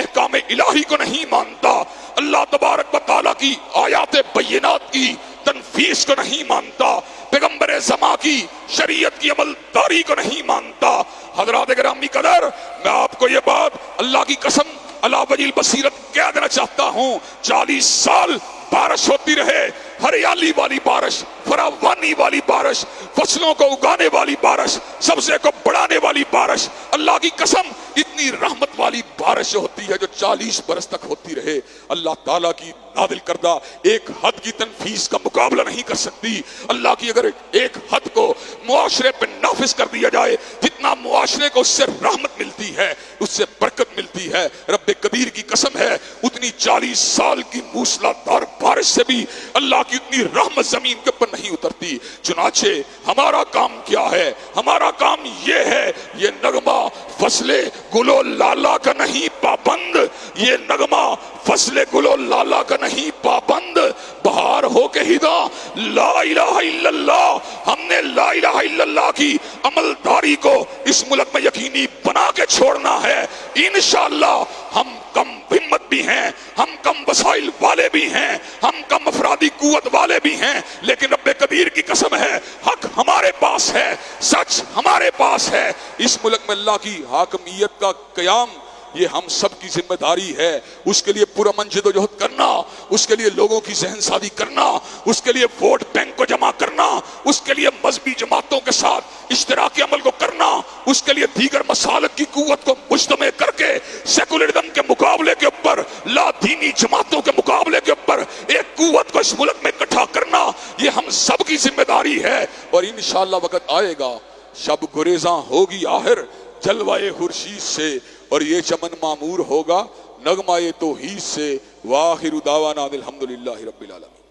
احکام الہی کو نہیں مانتا، اللہ تبارک و تعالیٰ کی آیات بینات کی تنفیذ کو نہیں مانتا، پیغمبر زمان کی شریعت کی عمل داری کو نہیں مانتا۔ حضرات گرامی قدر، میں آپ کو یہ بات اللہ کی قسم علی وجہ البصیرت کہہ دینا چاہتا ہوں، 40 سال بارش ہوتی رہے، ہریالی والی بارش، فراوانی والی بارش، فصلوں کو اگانے والی بارش، سبزے کو بڑھانے والی بارش، اللہ کی قسم اتنی رحمت والی بارش ہوتی ہے جو 40 برس تک ہوتی رہے، اللہ تعالیٰ کی نازل کردہ ایک حد کی تنفیذ کا مقابلہ نہیں کر سکتی۔ اللہ کی اگر ایک حد کو معاشرے پہ نافذ کر دیا جائے، جتنا معاشرے کو اس سے رحمت ملتی ہے، اس سے برکت ملتی ہے، رب قدیر کی قسم ہے اتنی 40 سال کی موسلا دھار بارش سے بھی اللہ کی اتنی رحمت زمین کے اوپر نہیں اترتی۔ چنانچہ ہمارا کام کیا ہے؟ ہمارا کام یہ ہے، یہ نغمہ فصلے گلو لالا کا نہیں پابند، یہ نغمہ فصل گل و لالا کا نہیں پابند بہار ہو کے ہدا لا الہ الا اللہ. ہم نے لا الہ الا اللہ کی عملداری کو اس ملک میں یقینی بنا کے چھوڑنا ہے. انشاءاللہ ہم کم ہمت بھی ہیں, ہم کم وسائل والے بھی ہیں, ہم کم افرادی قوت والے بھی ہیں, لیکن رب قدیر کی قسم ہے حق ہمارے پاس ہے, سچ ہمارے پاس ہے. اس ملک میں اللہ کی حاکمیت کا قیام یہ ہم سب کی ذمہ داری ہے. اس کے لیے پرامن جدوجہد کرنا, اس کے لیے لوگوں کی ذہن سازی کرنا, اس کے لیے ووٹ بینک کو جمع کرنا, اس کے لیے مذہبی جماعتوں کے ساتھ اشتراکی عمل کو کرنا, اس کے لیے دیگر مسالک کی قوت کو مجتمع کر کے سیکولرزم کے مقابلے کے اوپر, لا دینی جماعتوں کے مقابلے کے اوپر ایک قوت کو اس ملک میں اکٹھا کرنا, یہ ہم سب کی ذمہ داری ہے. اور انشاءاللہ وقت آئے گا شب گریزاں ہوگی آخر جلوائے خورشید سے, اور یہ چمن معمور ہوگا نغمہ توحید سے. وآخر دعوانا الحمدللہ رب العالمین.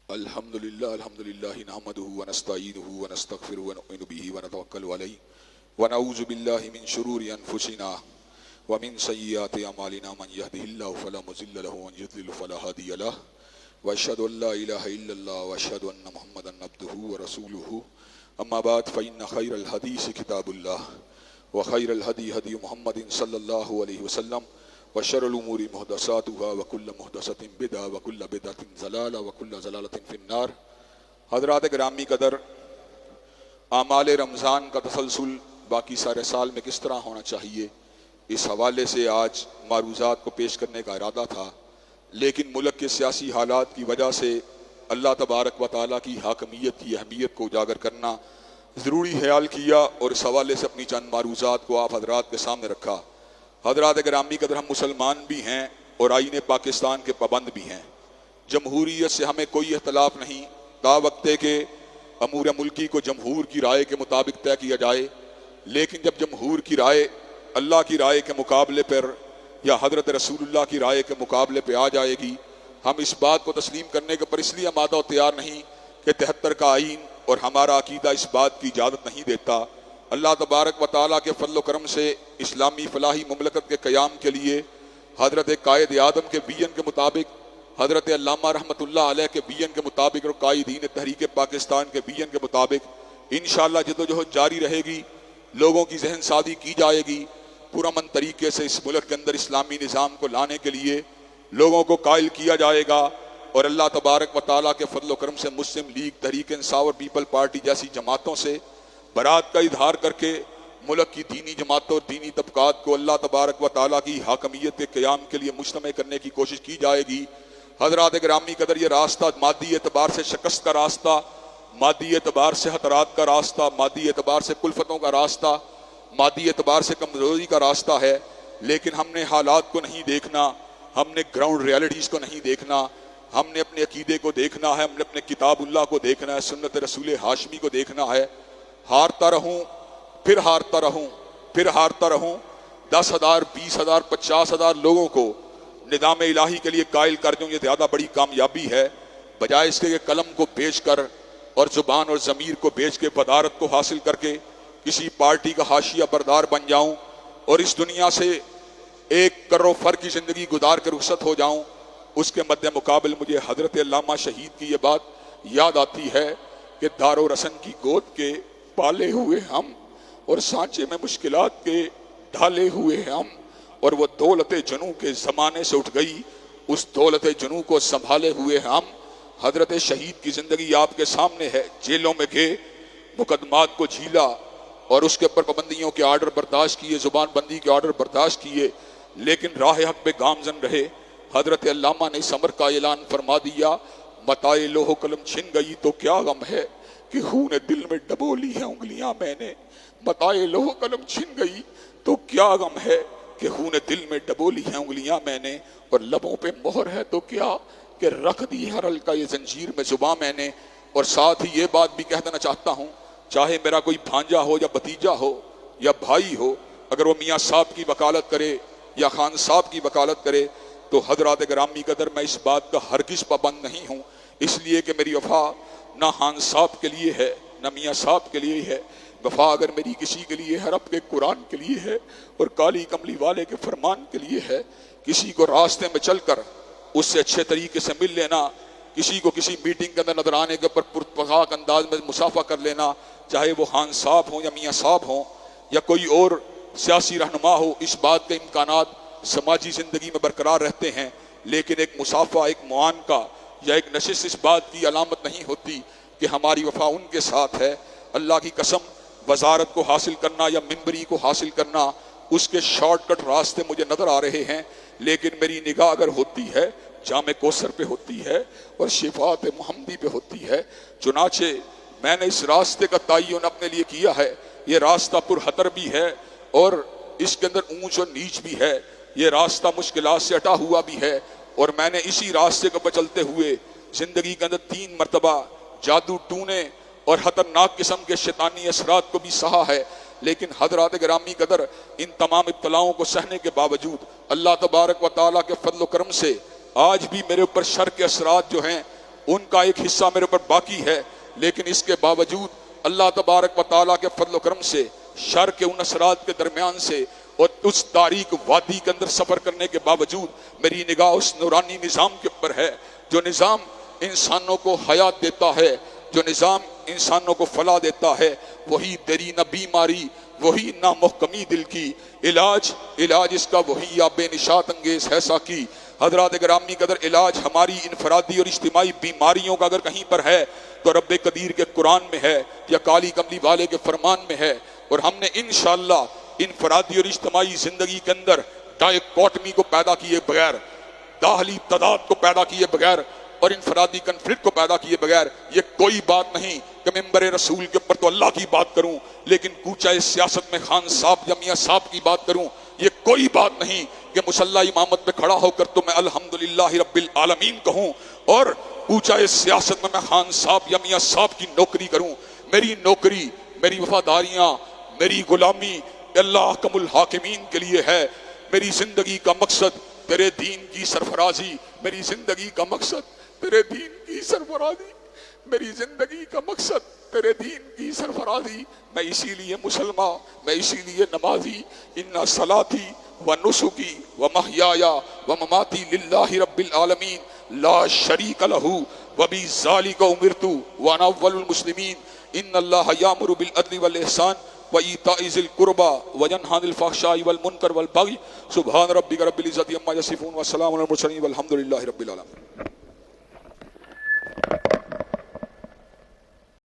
الحمدللہ نحمدہ ونستعینہ ونستغفرہ ونؤمن بہ ونتوکل علیہ ونعوذ باللہ من شرور انفسنا ومن سیئات اعمالنا. من یهده اللہ فلا مضل له ومن یضلل فلا ہادی له. واشهد ان لا الہ الا اللہ واشهد ان محمدا عبدہ ورسولہ. اما بعد فإن خیر الحدیث کتاب اللہ وخیر الہدی ہدی محمد صلی اللہ علیہ وسلم وشر الامور محدثاتها وکل محدثۃ بدعہ وکل بدعۃ ضلالہ وکل ضلالۃ فی النار. حضرات گرامی قدر, اعمال رمضان کا تسلسل باقی سارے سال میں کس طرح ہونا چاہیے, اس حوالے سے آج معروضات کو پیش کرنے کا ارادہ تھا, لیکن ملک کے سیاسی حالات کی وجہ سے اللہ تبارک و تعالیٰ کی حاکمیت کی اہمیت کو اجاگر کرنا ضروری خیال کیا, اور اس حوالے سے اپنی چند معروضات کو آپ حضرات کے سامنے رکھا. حضرات گرامی قدر, ہم مسلمان بھی ہیں اور آئین پاکستان کے پابند بھی ہیں. جمہوریت سے ہمیں کوئی اختلاف نہیں, تا وقت کہ امور ملکی کو جمہور کی رائے کے مطابق طے کیا جائے. لیکن جب جمہور کی رائے اللہ کی رائے کے مقابلے پر یا حضرت رسول اللہ کی رائے کے مقابلے پہ آ جائے گی, ہم اس بات کو تسلیم کرنے کے پر اس لیے آمادہ و تیار نہیں کہ 73 کا آئین اور ہمارا عقیدہ اس بات کی اجازت نہیں دیتا. اللہ تبارک و تعالیٰ کے فضل و کرم سے اسلامی فلاحی مملکت کے قیام کے لیے حضرت قائد اعظم کے ویژن کے مطابق, حضرت علامہ رحمۃ اللہ علیہ کے ویژن کے مطابق اور قائدین تحریک پاکستان کے ویژن کے مطابق انشاءاللہ جدوجہد جاری رہے گی. لوگوں کی ذہن سازی کی جائے گی, پرامن طریقے سے اس ملک کے اندر اسلامی نظام کو لانے کے لیے لوگوں کو قائل کیا جائے گا. اور اللہ تبارک و تعالیٰ کے فضل و کرم سے مسلم لیگ, تحریک انصاف اور پیپل پارٹی جیسی جماعتوں سے برات کا اظہار کر کے ملک کی دینی جماعتوں اور دینی طبقات کو اللہ تبارک و تعالیٰ کی حاکمیت کے قیام کے لیے مجتمع کرنے کی کوشش کی جائے گی. حضرات گرامی قدر, یہ راستہ مادی اعتبار سے شکست کا راستہ, مادی اعتبار سے خطرات کا راستہ, مادی اعتبار سے کلفتوں کا راستہ, مادی اعتبار سے کمزوری کا راستہ ہے. لیکن ہم نے حالات کو نہیں دیکھنا, ہم نے گراؤنڈ ریالٹیز کو نہیں دیکھنا, ہم نے اپنے عقیدے کو دیکھنا ہے, ہم نے اپنے کتاب اللہ کو دیکھنا ہے, سنت رسول ہاشمی کو دیکھنا ہے. ہارتا رہوں پھر ہارتا رہوں پھر ہارتا رہوں, 10,000 20,000 50,000 لوگوں کو نظام الہی کے لیے قائل کر دوں, یہ زیادہ بڑی کامیابی ہے, بجائے اس کے کہ قلم کو بیچ کر اور زبان اور ضمیر کو بیچ کے بدارت کو حاصل کر کے کسی پارٹی کا حاشیہ بردار بن جاؤں اور اس دنیا سے 1 کروڑ فرق کی زندگی گزار کے رخصت ہو جاؤں. اس کے مد مقابل مجھے حضرت علامہ شہید کی یہ بات یاد آتی ہے کہ دار و رسن کی گود کے پالے ہوئے ہم اور سانچے میں مشکلات کے ڈھالے ہوئے ہم, اور وہ دولت جنوں کے زمانے سے اٹھ گئی, اس دولت جنوں کو سنبھالے ہوئے ہم. حضرت شہید کی زندگی آپ کے سامنے ہے, جیلوں میں گئے, مقدمات کو جھیلا اور اس کے اوپر پابندیوں کے آرڈر برداشت کیے, زبان بندی کے آرڈر برداشت کیے, لیکن راہ حق پہ گامزن رہے. حضرت علامہ نے سمر کا اعلان فرما دیا, متائے لوہ قلم چھن گئی تو کیا غم ہے کہ خون دل میں ڈبو لی ہے انگلیاں میں نے. متائے لوہ قلم چھن گئی تو کیا غم ہے کہ خون دل میں ڈبو لی ہے انگلیاں میں نے, اور لبوں پہ مہر ہے تو کیا کہ رکھ دی ہر حلقہ یہ زنجیر میں زباں میں نے. اور ساتھ ہی یہ بات بھی کہہ دینا چاہتا ہوں, چاہے میرا کوئی بھانجا ہو یا بھتیجا ہو یا بھائی ہو, اگر وہ میاں صاحب کی وکالت کرے یا خان صاحب کی وکالت کرے تو حضرات گرامی قدر میں اس بات کا ہرگز پابند نہیں ہوں, اس لیے کہ میری وفا نہ خان صاحب کے لیے ہے نہ میاں صاحب کے لیے ہے, وفا اگر میری کسی کے لیے ہے، رب کے قرآن کے لیے ہے اور کالی کملی والے کے فرمان کے لیے ہے، کسی کو راستے میں چل کر اس سے اچھے طریقے سے مل لینا، کسی کو کسی میٹنگ کے اندر نظر آنے کے اوپر پرتفاق انداز میں مصافحہ کر لینا، چاہے وہ خان صاحب ہوں یا میاں صاحب ہوں یا کوئی اور سیاسی رہنما ہو، اس بات کے امکانات سماجی زندگی میں برقرار رہتے ہیں، لیکن ایک مصافحہ، ایک معانقہ یا ایک نشست اس بات کی علامت نہیں ہوتی کہ ہماری وفا ان کے ساتھ ہے۔ اللہ کی قسم، وزارت کو حاصل کرنا یا ممبری کو حاصل کرنا، اس کے شارٹ کٹ راستے مجھے نظر آ رہے ہیں، لیکن میری نگاہ اگر ہوتی ہے جامع کوثر پہ ہوتی ہے اور شفاعت محمدی پہ ہوتی ہے۔ چنانچہ میں نے اس راستے کا تعین اپنے لیے کیا ہے۔ یہ راستہ پرخطر بھی ہے اور اس کے اندر اونچ اور نیچ بھی ہے، یہ راستہ مشکلات سے اٹا ہوا بھی ہے، اور میں نے اسی راستے کو چلتے ہوئے زندگی کے اندر 3 مرتبہ جادو ٹونے اور خطرناک قسم کے شیطانی اثرات کو بھی سہا ہے، لیکن حضرات گرامی قدر ان تمام ابتلاؤں کو سہنے کے باوجود اللہ تبارک و تعالیٰ کے فضل و کرم سے آج بھی میرے اوپر شر کے اثرات جو ہیں ان کا ایک حصہ میرے اوپر باقی ہے، لیکن اس کے باوجود اللہ تبارک و تعالیٰ کے فضل و کرم سے شر کے ان اثرات کے درمیان سے اور اس تاریک وادی کے اندر سفر کرنے کے باوجود میری نگاہ اس نورانی نظام کے اوپر ہے، جو نظام انسانوں کو حیات دیتا ہے، جو نظام انسانوں کو فلاح دیتا ہے۔ وہی تیری نہ بیماری، وہی نہ محکمی دل کی، علاج اس کا وہی یا بے نشات انگیز ہے ساکی۔ حضرات گرامی قدر علاج ہماری انفرادی اور اجتماعی بیماریوں کا اگر کہیں پر ہے تو رب قدیر کے قرآن میں ہے یا کالی کملی والے کے فرمان میں ہے، اور ہم نے انشاءاللہ انفرادی اور اجتماعی زندگی کے اندر ڈائیکاٹمی کو پیدا کیے بغیر، داخلی تضاد کو پیدا کیے بغیر اور انفرادی کنفلکٹ کو پیدا کیے بغیر یہ کوئی بات نہیں کہ ممبر رسول کے اوپر تو اللہ کی بات کروں لیکن کوچہ سیاست میں خان صاحب یا میاں صاحب کی بات کروں، یہ کوئی بات نہیں کہ مصلی امامت پہ کھڑا ہو کر تو میں الحمدللہ رب العالمین کہوں اور کوچہ سیاست میں خان صاحب یا میاں صاحب کی نوکری کروں۔ میری نوکری، میری وفاداریاں، میری غلامی اللہ حکم الحاکمین کے لیے ہے۔ میری زندگی کا مقصد تیرے دین کی سرفرازی، میری زندگی کا مقصد تیرے دین کی سرفرازی، میری زندگی کا مقصد تیرے دین کی سرفرازی۔ میں اسی لیے مسلمان، میں اسی لیے نمازی۔ ان صلاتی و نسکی و محیایا و مماتی للہ رب العالمین لا شریک لہ و بذالک امرت وانا اول المسلمین۔ ان اللہ یامر بالعدل والاحسان وایتاء ذی القربى وینہی عن الفحشاء والمنکر والبغی۔ سبحان ربک رب العزۃ عما یصفون وسلام علی المرسلین والحمد للہ رب العالمین۔